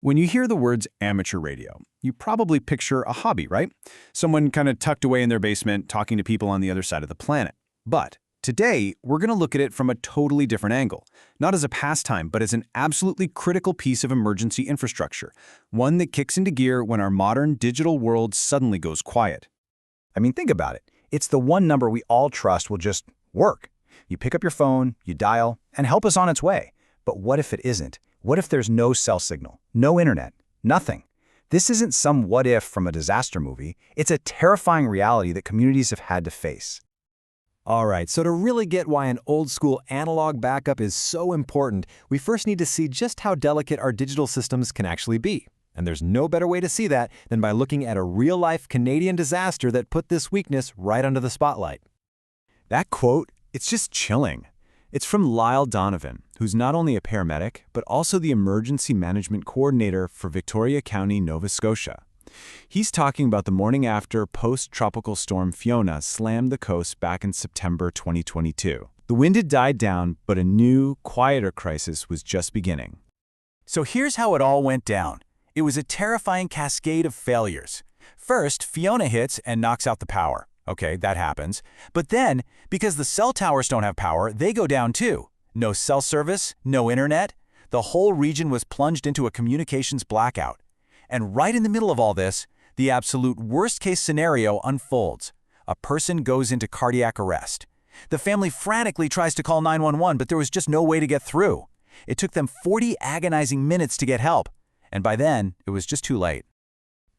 When you hear the words amateur radio, you probably picture a hobby, right? Someone kind of tucked away in their basement talking to people on the other side of the planet. But today, we're going to look at it from a totally different angle. Not as a pastime, but as an absolutely critical piece of emergency infrastructure. One that kicks into gear when our modern digital world suddenly goes quiet. I mean, think about it. It's the one number we all trust will just work. You pick up your phone, you dial, and help is on its way. But what if it isn't? What if there's no cell signal, no internet, nothing? This isn't some what if from a disaster movie. It's a terrifying reality that communities have had to face. All right, so to really get why an old-school analog backup is so important, we first need to see just how delicate our digital systems can actually be. And there's no better way to see that than by looking at a real-life Canadian disaster that put this weakness right under the spotlight. That quote, it's just chilling. It's from Lyle Donovan, who's not only a paramedic, but also the emergency management coordinator for Victoria County, Nova Scotia. He's talking about the morning after post-tropical storm Fiona slammed the coast back in September 2022. The wind had died down, but a new, quieter crisis was just beginning. So here's how it all went down. It was a terrifying cascade of failures. First, Fiona hits and knocks out the power. Okay, that happens. But then, because the cell towers don't have power, they go down too. No cell service, no internet. The whole region was plunged into a communications blackout. And right in the middle of all this, the absolute worst-case scenario unfolds. A person goes into cardiac arrest. The family frantically tries to call 911, but there was just no way to get through. It took them 40 agonizing minutes to get help. And by then, it was just too late.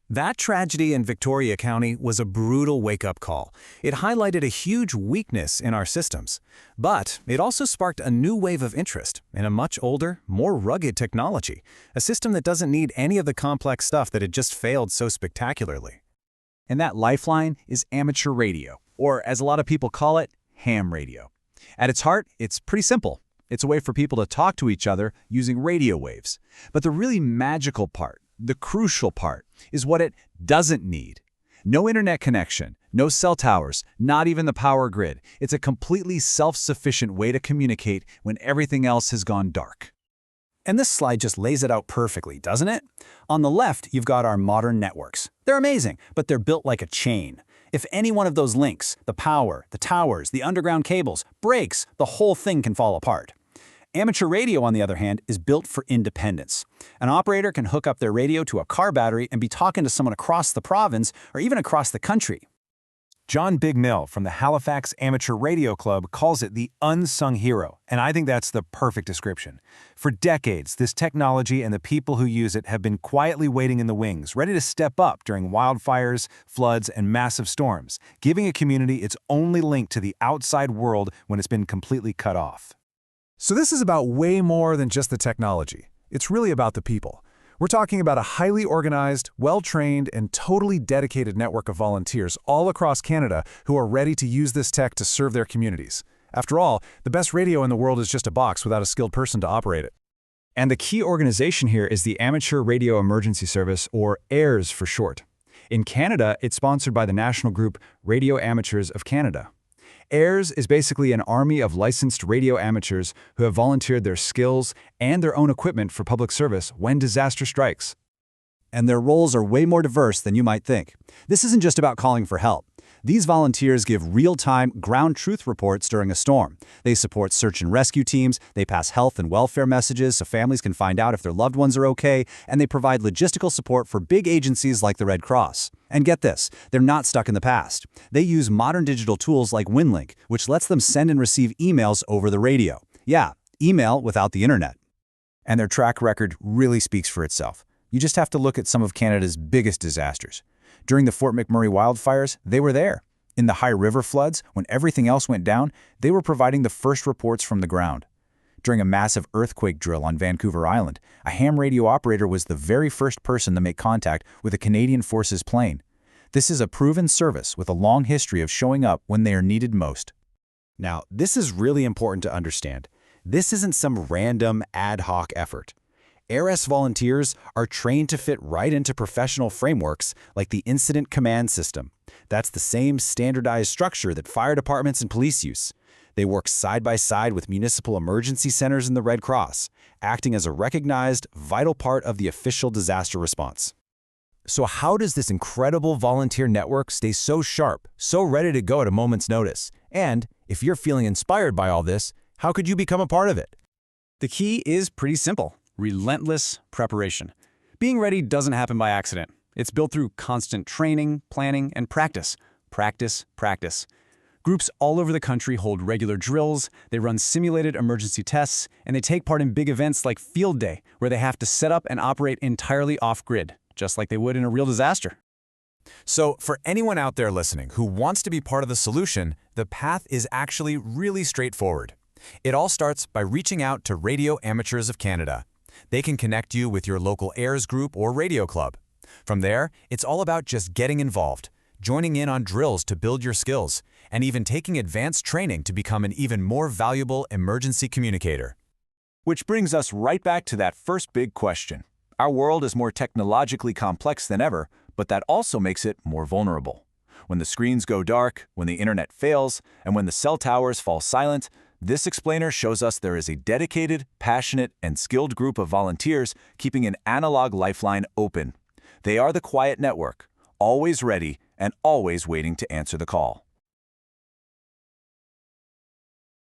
That tragedy in Victoria County was a brutal wake-up call. It highlighted a huge weakness in our systems. But it also sparked a new wave of interest in a much older, more rugged technology, a system that doesn't need any of the complex stuff that had just failed so spectacularly. And that lifeline is amateur radio, or as a lot of people call it, ham radio. At its heart, it's pretty simple. It's a way for people to talk to each other using radio waves. But the really magical part, the crucial part, is what it doesn't need. No internet connection, no cell towers, not even the power grid. It's a completely self-sufficient way to communicate when everything else has gone dark. And this slide just lays it out perfectly, doesn't it? On the left, you've got our modern networks. They're amazing, but they're built like a chain. If any one of those links, the power, the towers, the underground cables, breaks, the whole thing can fall apart. Amateur radio, on the other hand, is built for independence. An operator can hook up their radio to a car battery and be talking to someone across the province or even across the country. John Bigmill from the Halifax Amateur Radio Club calls it the unsung hero, and I think that's the perfect description. For decades, this technology and the people who use it have been quietly waiting in the wings, ready to step up during wildfires, floods, and massive storms, giving a community its only link to the outside world when it's been completely cut off. So this is about way more than just the technology. It's really about the people. We're talking about a highly organized, well-trained, and totally dedicated network of volunteers all across Canada who are ready to use this tech to serve their communities. After all, the best radio in the world is just a box without a skilled person to operate it. And the key organization here is the Amateur Radio Emergency Service, or AIRS for short. In Canada, it's sponsored by the national group Radio Amateurs of Canada. AIRS is basically an army of licensed radio amateurs who have volunteered their skills and their own equipment for public service when disaster strikes. And their roles are way more diverse than you might think. This isn't just about calling for help. These volunteers give real-time ground truth reports during a storm. They support search and rescue teams, they pass health and welfare messages so families can find out if their loved ones are okay, and they provide logistical support for big agencies like the Red Cross. And get this, they're not stuck in the past. They use modern digital tools like WinLink, which lets them send and receive emails over the radio. Yeah, email without the internet. And their track record really speaks for itself. You just have to look at some of Canada's biggest disasters. During the Fort McMurray wildfires, they were there. In the High River floods, when everything else went down, they were providing the first reports from the ground. During a massive earthquake drill on Vancouver Island, a ham radio operator was the very first person to make contact with a Canadian Forces plane. This is a proven service with a long history of showing up when they are needed most. Now, this is really important to understand. This isn't some random ad hoc effort. AIRS volunteers are trained to fit right into professional frameworks like the Incident Command System. That's the same standardized structure that fire departments and police use. They work side by side with municipal emergency centers and the Red Cross, acting as a recognized, vital part of the official disaster response. So how does this incredible volunteer network stay so sharp, so ready to go at a moment's notice? And if you're feeling inspired by all this, how could you become a part of it? The key is pretty simple: relentless preparation. Being ready doesn't happen by accident. It's built through constant training, planning, and practice. Practice, practice. Groups all over the country hold regular drills, they run simulated emergency tests, and they take part in big events like Field Day, where they have to set up and operate entirely off-grid, just like they would in a real disaster. So for anyone out there listening who wants to be part of the solution, the path is actually really straightforward. It all starts by reaching out to Radio Amateurs of Canada. They can connect you with your local AIRS group or radio club. From there, it's all about just getting involved, joining in on drills to build your skills, and even taking advanced training to become an even more valuable emergency communicator. Which brings us right back to that first big question. Our world is more technologically complex than ever, but that also makes it more vulnerable. When the screens go dark, when the internet fails, and when the cell towers fall silent, this explainer shows us there is a dedicated, passionate, and skilled group of volunteers keeping an analog lifeline open. They are the quiet network, always ready and always waiting to answer the call.